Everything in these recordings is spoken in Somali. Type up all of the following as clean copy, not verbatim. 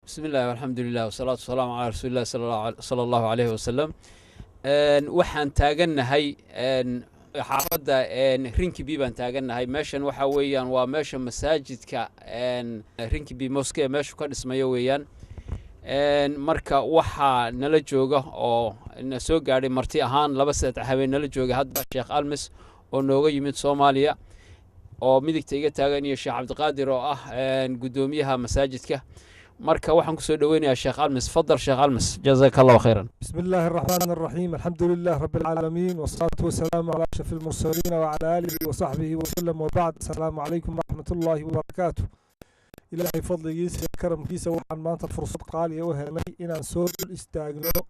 بسم الله والحمد لله والصلاة والسلام على رسول الله صلى الله عليه وسلم. waxaan taagannahay xaafadda Rinkibi baan taagannahay. meeshan waxa weeyaan waa meesha masaajidka Rinkibi mosque ee meesha ka dhismayo weeyaan. marka waxa nala jooga oo na soo gaaray marti ahaan laba saddex habeen nala jooga hadda Sheekh Almis oo nooga yimid Soomaaliya oo midigta iga taagan iyo Sheekh Cabdiqaadir oo ah gudoomiyaha masaajidka. marka waxaan ku soo dhaweynayaa Sheekh Almis. fadal Sheekh Almis, jazakallahu khairan. بسم الله الرحمن الرحيم. الحمد لله رب العالمين والصلاة والسلام على أشرف المرسلين وعلى آله وصحبه وسلم وبعد. السلام عليكم ورحمة الله وبركاته. إلهي فضليس يا كرم كيسة وحن مانتا فرصة قالية وهني إن سور الاستاغنو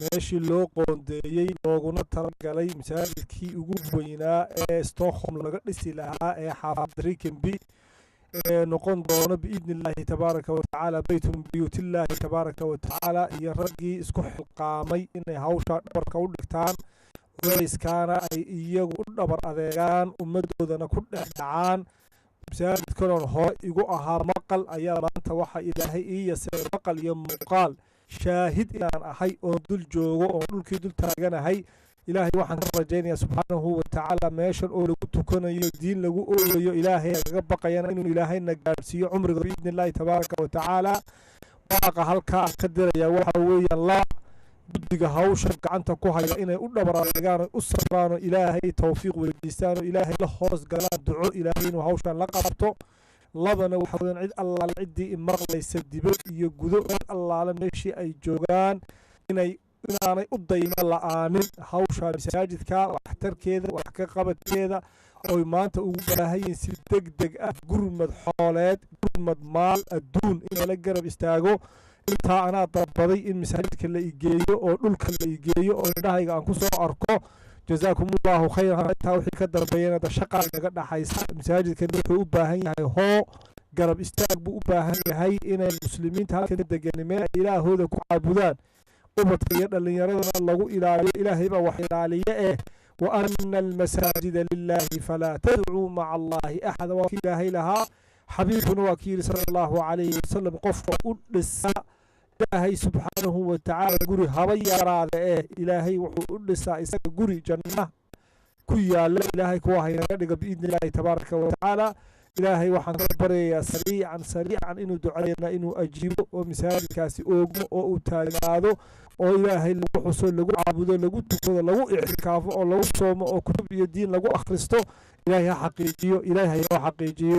ماشي لو قونديي لوغونا ترقالي مساجد كي ugu weynaa ee Stockholm laga dhisi lahaa ee xaafad Rinkibi noqon doono biidni Illaahi tabaaraka wa tacaala baytun biyuutillaahi tabaaraka wa tacaala iyo raggii isku xilqaamay inay hawsha dhabarka u dhigtaan wayskaana ay iyagu u dhabar adeegaan ummadoodana ku dhex dhacaan. masaajidkan hore igu ahaa maqal ayaa maanta waxa Ilaahay ii yasay maqal iyo muuqaal shaahid inaan ahay oo dul joogo oo dhulkii dul taaganahay. إلهي وحن رجينا سبحانه وتعالى ماشن أول كتكنا يدين لجو أول إلهي بقى ينا إنه إلهي نجارسي عمر بإذن الله تبارك وتعالى. بقى هالكا قدر يا وحوي الله بدك هاوش عنك كوها إنه أول برا جان أسران إلهي توفيق والجسان إلهي لخوص قلنا دعاء إلهي وهاوش لقبته لبنا وحوي عيد الله العدي إمر ليس دبل يجذو الله لم يشي أي جوجان إنه inaanay u dayma la'aanin hawsha masaajidka waxtarkeeda wax ka qabadkeeda oo maanta ugu baahayin si degdeg ah gurmad xooleed gurmad maal adduun in la garab istaago. inta ana dalbaday in masaajidka la igeeyo oo dhulka la igeeyo oo indhahayga aan ku soo arko. jazaakumullahu khayran. inta wixii ka dambeeyana da shaqa naga dhaxaysa masaajidkan wuxuu u baahan yahay hoo garab istaag buu u baahan yahay inay muslimiinta halkan degan meel ilaahooda ku caabudaan وبطيء لليردنا الله إلهي إلهي وحلالي وأن المساجد لله فلا تدعوا مع الله أحد وكيله لها حبيب وكيل صلى الله عليه وسلم قف أدسا إلهي سبحانه وتعالى قري هبي راد إلهي وأدسا إسا قري جنة كيا إلهي كواهي ندق بإذن الله تبارك وتعالى. إلهي وحن بريا سريعا إنه دعينا إنه أجيبه ومثال كاسي أوجو أو تاجادو أو إلهي لو حصل لو عبده لو تكون لو إعتكاف أو لو صوم أو كتب يدين لو أخرسته. إلهي حقيقي إلهي حقيقي.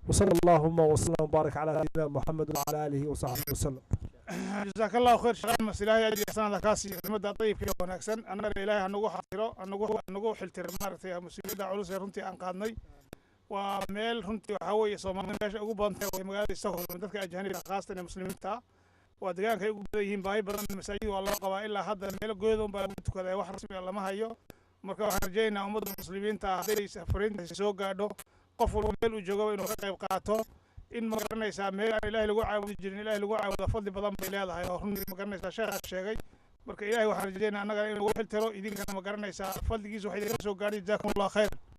وصلى اللهم وسلم وبارك على سيدنا محمد وعلى آله وصحبه وسلم. جزاك الله خير شغال مسيلاه يجي أحسن كاسي مدة طيب كده ونكسن أنا الإلهي أنجو حاضره أنجو حلتر مرتي مسلمين علوس رنتي أنقذني وميل runtii waxa weeye Soomaaliya meesha ugu badan tahay magaalada Stockholm dadka ajnabiga khaasatan muslimiinta waa deegaanka ay ugu badan yihiin baahi badan masaajid waa loo qabaa ilaa hadda meel goodan baa lagu tukaday wax rasmi ah lama hayo. marka waxaan rajaynayaa ummadda muslimiinta haday safarinta soo gaadho qof walba meel uu joogo inuu ka qayb qaato in ma garanaysaa meel Ilaahay lagu caabudi jirin Ilaahay lagu caabudo fadli badan bay leedahay oo runtii ma garanaysaa sheekha sheegay. marka Ilaahay waxaan rajaynayaa annaga inuu xil tiro idinkana ma garanaysaa fadligiisa waxa idin soo gaadhay. jazaakumullahu khayr.